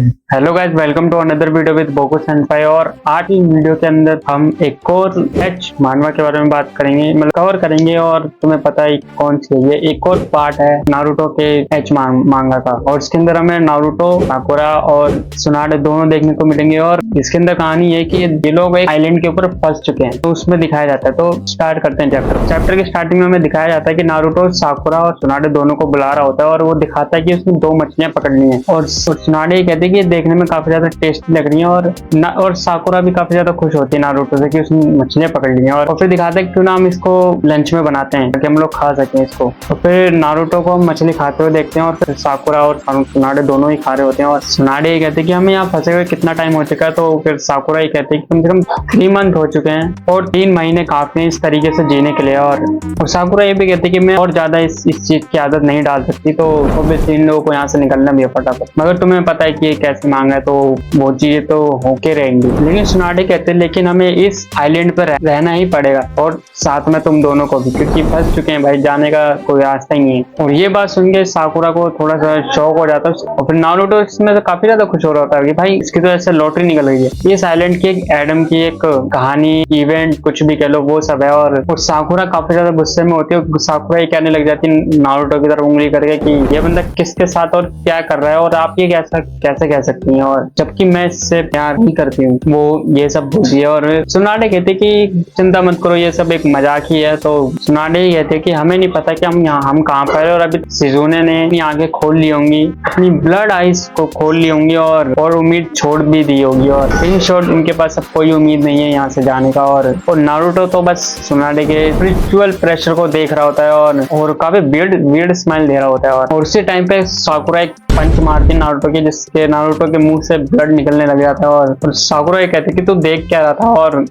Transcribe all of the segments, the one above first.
Hello guys, welcome to another video with Boko Senpai. और आज की वीडियो के अंदर हम एक और एच मानवा के बारे में बात करेंगे, मतलब कवर करेंगे। और तुम्हें पता है कौन सी है, ये एक और पार्ट है नारुतो के एच मांगा का। और इसके अंदर हमें नारुतो, साकुरा और सुनाडे दोनों देखने को मिलेंगे। और इसके अंदर कहानी है कि ये लोग एक आइलैंड के ऊपर फंस चुके हैं, तो उसमें दिखाया जाता है। तो स्टार्ट करते हैं चैप्टर की स्टार्टिंग में हमें दिखाया जाता है कि नारुतो साकुरा और सुनाडे दोनों को बुला रहा होता है, और वो दिखाता है कि उसने 2 मछलियां पकड़ ली हैं। और सुनाडे कहते हैं कि देखने में काफी ज्यादा टेस्टी लग रही है। और साकुरा भी काफी ज्यादा खुश होती है नारुतो से कि उसने मछलियां पकड़ ली हैं। और फिर दिखाते हैं क्यों ना हम इसको लंच में बनाते हैं ताकि हम लोग खा सकें इसको। तो फिर नारुतो को हम मछली खाते हुए देखते हैं, और फिर साकुरा और सुनाडे दोनों ही खा रहे होते हैं। और सुनाडे ये कहते हैं कि हमें यहाँ फंसे हुए कितना टाइम हो चुका है। तो फिर साकुरा ये कहते हैं कि कम से कम 3 मंथ हो चुके हैं, और 3 महीने काफी हैं इस तरीके से जीने के लिए। और साकुरा ये भी कहते हैं कि मैं और ज्यादा इस चीज की आदत नहीं डाल सकती, तो ऑब्वियसली इन लोगों को यहाँ से निकलना भी है फटाफट। मगर तुम्हें पता है कि ये कैसे मांगा है, तो वो चीजें तो होके रहेंगी। लेकिन सुनाडे कहते हैं लेकिन हमें इस आइलैंड पर रहना ही पड़ेगा, और साथ में तुम दोनों को भी, क्योंकि फंस चुके हैं भाई, जाने का कोई रास्ता ही नहीं है। और ये बात सुन के साकुरा को थोड़ा सा शौक हो जाता है। और फिर नारुतो इसमें तो काफी ज्यादा खुश हो रहा होता है कि भाई इसकी तो ऐसे लॉटरी निकल गई है। इस आइलैंड की एक एडम की एक कहानी, इवेंट कुछ भी कह लो, वो सब है। और साकुरा काफी ज्यादा गुस्से में होती है। साकुरा ये कहने लग जाती है नारुतो की तरफ उंगली करके कि ये बंदा किसके साथ और क्या कर रहा है, और आप ये कैसे कह सकती हैं, और जबकि मैं इससे प्यार नहीं करती हूँ। वो ये सब बोलती है। और सुनाडे कहते कि चिंता मत करो, ये सब एक मजाक ही है। तो सुनाडे ही कहते कि हमें नहीं पता कि हम कहाँ पर है। और अभी शिजुने ने अपनी आंखें खोल ली होंगी, अपनी ब्लड आइज को खोल ली होंगी, और उम्मीद छोड़ भी दी होगी। और इन शॉर्ट उनके पास अब कोई उम्मीद नहीं है यहाँ से जाने का। और नारुतो तो बस सुनाडे के स्पिरिचुअल प्रेशर को देख रहा होता है, और काफी वियर्ड स्माइल दे रहा होता है। और उसी टाइम पे साकुरा एक पंच मारती नारुतो की, जिसके नारुतो के मुंह से ब्लड निकलने लग जाता है। और साकुरा ये कहते कि तू देख क्या रहा था। और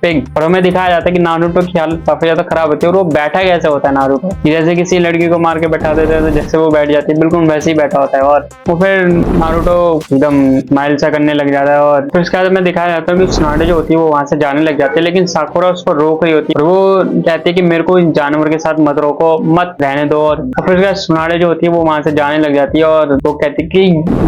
हमें दिखाया जाता है कि नारुतो की हालत काफी ज्यादा खराब होती है। और वो बैठा कैसे होता है नारुतो, जैसे किसी लड़की को मार के बैठा देते हैं तो जैसे वो बैठ जाती है, बिल्कुल वैसे ही बैठा होता है। और वो फिर नारुतो एकदम स्माइल सा करने लग जाता है। और फिर उसके बाद में दिखाया जाता है कि सुनाडे जो होती है वो वहां से जाने लग जाती है, लेकिन साकुरा उसको रोक रही होती है। और वो कहती है कि मेरे को जानवर के साथ मत रोको, मत रहने दो। और फिर उसके बाद सुनाडे जो होती है वो वहां से जाने लग जाती है, और वो कहती है कि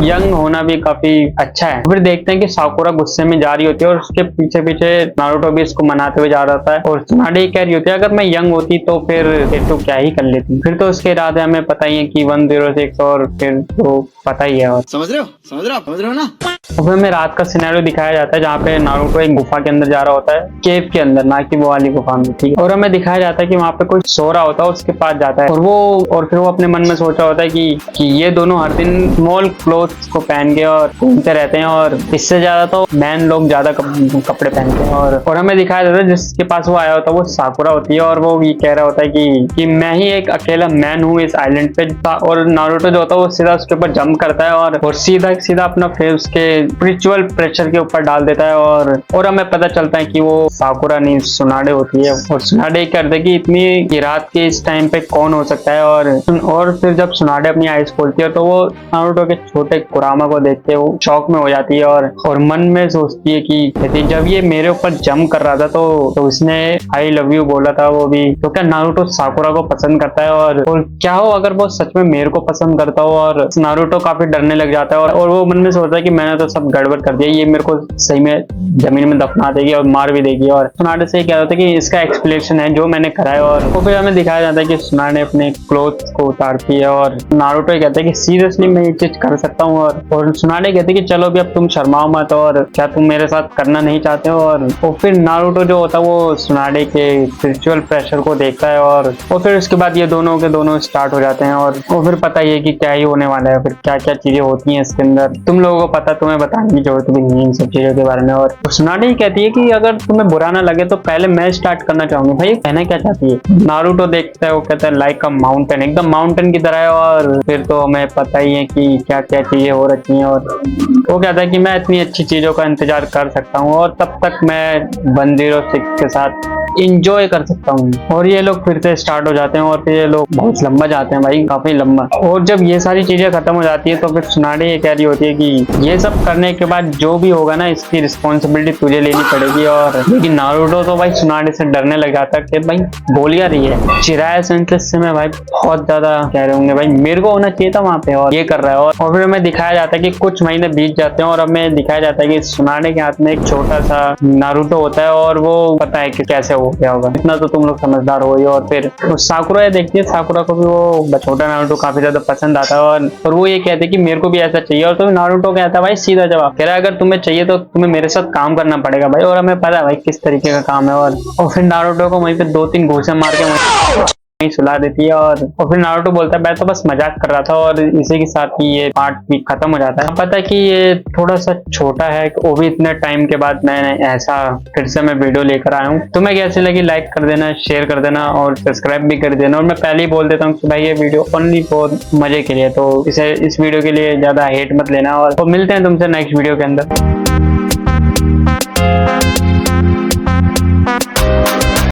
यंग होना भी काफी अच्छा है। फिर देखते हैं कि साकुरा गुस्से में जा रही होती है, और उसके पीछे पीछे नारुतो भी इसको मनाते हुए जा रहा था। और सुनाडे कह रही होती है अगर मैं यंग होती तो फिर तो क्या ही कर लेती। फिर तो उसके इरादे हमें पता ही है कि 106, और फिर तो पता ही है। और समझ रहे हो ना। तो फिर हमें रात का सिनेरियो दिखाया जाता है जहाँ पे नारुतो एक गुफा के अंदर जा रहा होता है, केव के अंदर, ना कि वो वाली गुफा में, ठीक है। और हमें दिखाया जाता है कि वहाँ पे कोई सो रहा होता है, उसके पास जाता है। और फिर वो अपने मन में सोच रहा होता है कि ये दोनों हर दिन स्मॉल क्लोथ्स को पहन के और घूमते रहते हैं, और इससे ज्यादा तो मैन लोग ज्यादा कपड़े पहनते हैं। और हमें दिखाया जाता है जिसके पास वो आया होता है वो साकुरा होती है, और वो ये कह रहा होता है कि मैं ही एक अकेला मैन हूँ इस आइलैंड पे। और नारुतो जो होता है वो सीधा उसके ऊपर जंप करता है, और सीधा अपना फेस के स्पिरिचुअल प्रेशर के ऊपर डाल देता है। और हमें पता चलता है कि वो साकुरा नहीं सुनाडे होती है। और सुनाडे कहते कि इतनी रात के इस टाइम पे कौन हो सकता है। और फिर जब सुनाडे अपनी आइज खोलती है तो वो नारुतो के छोटे कुरामा को देख के वो शौक में हो जाती है, और मन में सोचती है कि जब ये मेरे ऊपर जंप कर रहा था तो उसने आई लव यू बोला था वो भी। तो क्या नारुतो साकुरा को पसंद करता है, और क्या हो अगर वो सच में मेरे को पसंद करता हो। और नारुतो काफी डरने लग जाता है, और वो मन में सोचता है कि मैंने तो सब गड़बड़ कर दिया, ये मेरे को सही में जमीन में दफना देगी और मार भी देगी। और सुनाडे से कह रहा था कि इसका एक्सप्लेनेशन है जो मैंने करा है। और वो फिर हमें दिखाया जाता है कि सुनाडे अपने क्लोथ्स को उतारती है, और नारुतो कहता है कि सीरियसली मैं ये चीज कर सकता हूँ। और सुनाडे कहते हैं कि चलो भी अब तुम शर्माओ मत, और क्या तुम मेरे साथ करना नहीं चाहते हो। और फिर नारुतो जो होता है वो सुनाडे के स्पिरिचुअल प्रेशर को देखता है, और फिर उसके बाद ये दोनों के दोनों स्टार्ट हो जाते हैं। और फिर पता ही है कि क्या ही होने वाला है, फिर क्या क्या चीजें होती हैं इसके अंदर, तुम लोगों को पता, तुम्हें बताने की जरूरत भी नहीं है इन सब चीजों के बारे में। और सुनाडे कहती है कि अगर तुम्हें बुरा ना लगे तो पहले मैं स्टार्ट करना चाहूंगी। भाई कहना क्या चाहती है। नारुतो देखता है, वो कहता है लाइक अ माउंटेन, एकदम माउंटेन की तरह है। और फिर तो हमें पता ही है कि क्या क्या चीजें हो रखी हैं। और वो कहता है कि मैं इतनी अच्छी चीजों का इंतजार कर सकता हूँ, और तब तक मैं 106 के साथ इंजॉय कर सकता हूँ। और ये लोग फिर से स्टार्ट हो जाते हैं और फिर ये लोग बहुत लंबा जाते हैं भाई, काफी लंबा। और जब ये सारी चीजें खत्म हो जाती है तो फिर सुनाडे ये कह रही होती है कि ये सब करने के बाद जो भी होगा ना इसकी रिस्पॉन्सिबिलिटी तुझे लेनी पड़ेगी। और लेकिन नारुतो तो भाई सुनाडे से डरने लग जाता है कि भाई बोलिया रही है। चिराया सेंसेस से मैं भाई बहुत ज्यादा कह रहे होंगे भाई मेरे को होना चाहिए था वहां पे, और ये कर रहा है। और फिर हमें दिखाया जाता है कि कुछ महीने बीत जाते हैं और हमें दिखाया जाता है कि सुनाडे के हाथ में एक छोटा सा नारुतो होता है और वो पता है कि कैसे हो गया होगा। इतना तो तुम लोग समझदार हो ही। और फिर साकुरा देखती है, साकुरा को भी वो छोटा नारुतो काफी ज्यादा पसंद आता है और वो ये कहते हैं कि मेरे को भी ऐसा चाहिए। और तो नारुतो कहता है भाई सीधा जवाब, कह रहा है अगर तुम्हें चाहिए तो तुम्हें मेरे साथ काम करना पड़ेगा भाई। और हमें पता है भाई किस तरीके का काम है। और फिर नारुतो को वहीं पे 2-3 घूंसे मार के वहीं सुला देती है। और फिर नारुतो बोलता है मैं तो बस मजाक कर रहा था। और इसी के साथ ही ये पार्ट भी खत्म हो जाता है। पता है कि ये थोड़ा सा छोटा है, वो भी इतने टाइम के बाद मैंने ऐसा फिर से मैं वीडियो लेकर आया हूँ। तुम्हें कैसी लगी लाइक कर देना, शेयर कर देना और सब्सक्राइब भी कर देना। और मैं पहले ही बोल देता हूँ कि भाई ये वीडियो ओनली फॉर मजे के लिए, तो इस वीडियो के लिए ज्यादा हेट मत लेना। और मिलते हैं तुमसे नेक्स्ट वीडियो के अंदर।